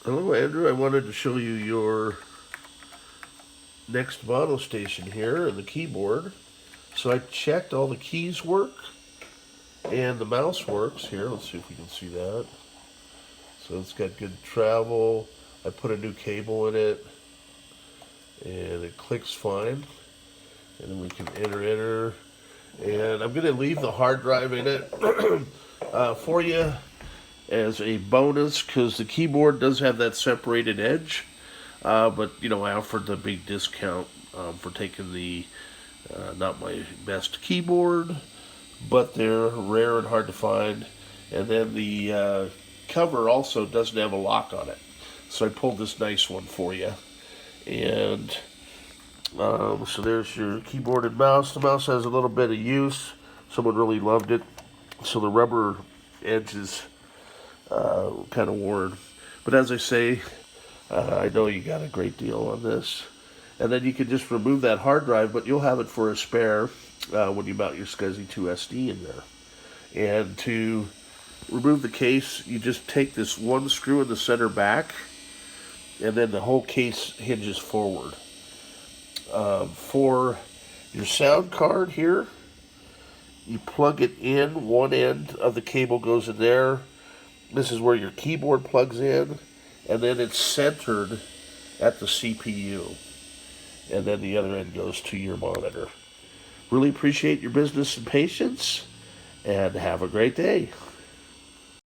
Hello, Andrew. I wanted to show you your NeXT Monostation here and the keyboard. So I checked all the keys work and the mouse works. Here, let's see if we can see that. So it's got good travel. I put a new cable in it and it clicks fine. And then we can enter. And I'm going to leave the hard drive in it for you as a bonus because the keyboard does have that separated edge. But, you know, I offered the big discount for taking the not my best keyboard, but they're rare and hard to find. And then the cover also doesn't have a lock on it. So I pulled this nice one for you. And so there's your keyboard and mouse. The mouse has a little bit of use. Someone really loved it. So the rubber edge is kind of worn. But as I say, I know you got a great deal on this. And then you can just remove that hard drive, but you'll have it for a spare when you mount your SCSI 2 SD in there. And to remove the case, you just take this one screw in the center back, and then the whole case hinges forward. For your sound card here, you plug it in. One end of the cable goes in there. This is where your keyboard plugs in, and then it's centered at the CPU. And then the other end goes to your monitor. Really appreciate your business and patience, and have a great day.